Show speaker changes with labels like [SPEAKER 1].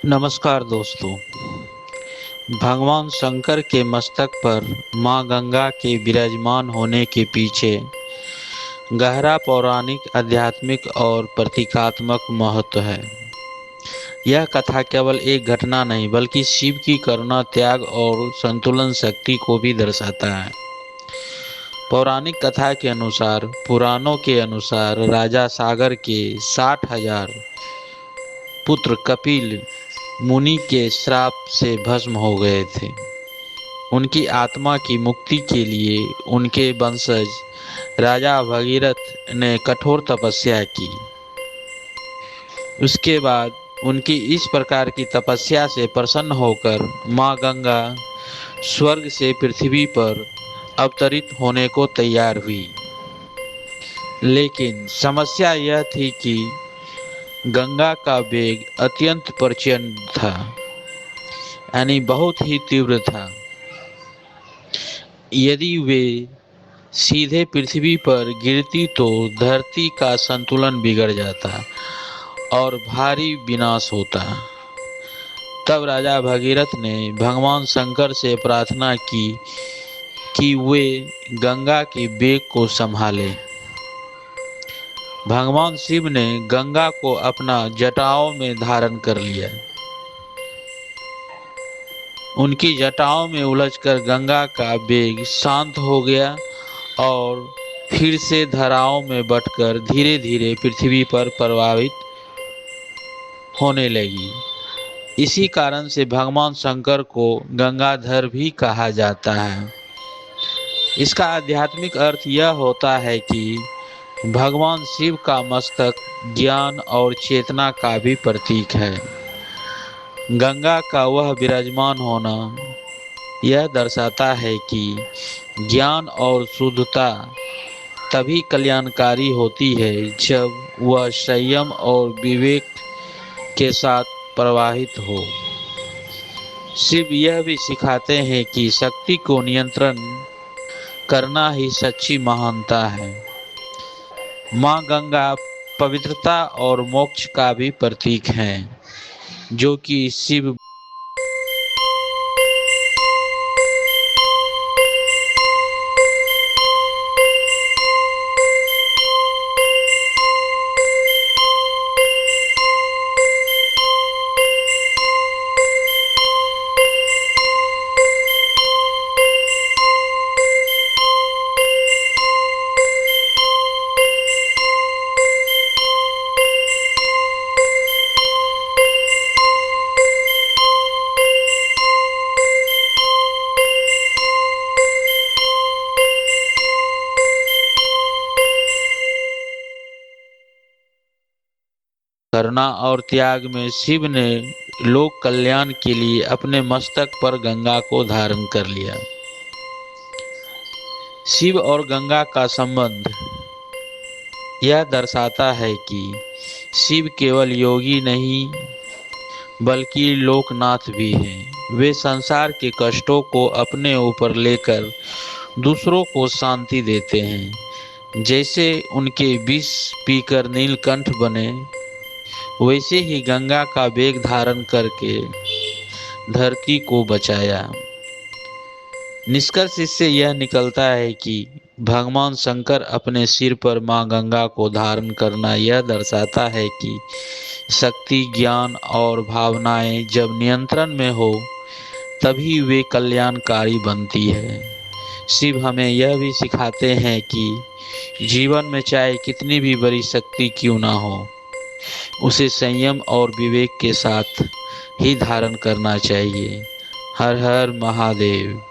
[SPEAKER 1] नमस्कार दोस्तों। भगवान शंकर के मस्तक पर मां गंगा के विराजमान होने के पीछे गहरा पौराणिक, आध्यात्मिक और प्रतीकात्मक महत्व है। यह कथा केवल एक घटना नहीं बल्कि शिव की करुणा, त्याग और संतुलन शक्ति को भी दर्शाता है। पौराणिक कथा के अनुसार, पुराणों के अनुसार राजा सागर के 60,000 पुत्र कपिल मुनि के श्राप से भस्म हो गए थे। उनकी आत्मा की मुक्ति के लिए उनके वंशज राजा भगीरथ ने कठोर तपस्या की। उसके बाद उनकी इस प्रकार की तपस्या से प्रसन्न होकर मां गंगा स्वर्ग से पृथ्वी पर अवतरित होने को तैयार हुई। लेकिन समस्या यह थी कि गंगा का वेग अत्यंत प्रचंड था, यानी बहुत ही तीव्र था। यदि वे सीधे पृथ्वी पर गिरती तो धरती का संतुलन बिगड़ जाता और भारी विनाश होता। तब राजा भगीरथ ने भगवान शंकर से प्रार्थना की कि वे गंगा के वेग को संभाले। भगवान शिव ने गंगा को अपना जटाओं में धारण कर लिया। उनकी जटाओं में उलझकर गंगा का वेग शांत हो गया और फिर से धाराओं में बटकर धीरे धीरे पृथ्वी पर प्रवाहित होने लगी। इसी कारण से भगवान शंकर को गंगाधर भी कहा जाता है। इसका आध्यात्मिक अर्थ यह होता है कि भगवान शिव का मस्तक ज्ञान और चेतना का भी प्रतीक है। गंगा का वह विराजमान होना यह दर्शाता है कि ज्ञान और शुद्धता तभी कल्याणकारी होती है जब वह संयम और विवेक के साथ प्रवाहित हो। शिव यह भी सिखाते हैं कि शक्ति को नियंत्रण करना ही सच्ची महानता है। मां गंगा पवित्रता और मोक्ष का भी प्रतीक है, जो कि शिव करुणा और त्याग में शिव ने लोक कल्याण के लिए अपने मस्तक पर गंगा को धारण कर लिया। शिव और गंगा का संबंध यह दर्शाता है कि शिव केवल योगी नहीं बल्कि लोकनाथ भी हैं। वे संसार के कष्टों को अपने ऊपर लेकर दूसरों को शांति देते हैं। जैसे उनके विष पीकर नीलकंठ बने, वैसे ही गंगा का वेग धारण करके धरती को बचाया। निष्कर्ष इससे यह निकलता है कि भगवान शंकर अपने सिर पर मां गंगा को धारण करना यह दर्शाता है कि शक्ति, ज्ञान और भावनाएं जब नियंत्रण में हो तभी वे कल्याणकारी बनती है। शिव हमें यह भी सिखाते हैं कि जीवन में चाहे कितनी भी बड़ी शक्ति क्यों ना हो, उसे संयम और विवेक के साथ ही धारण करना चाहिए। हर हर महादेव।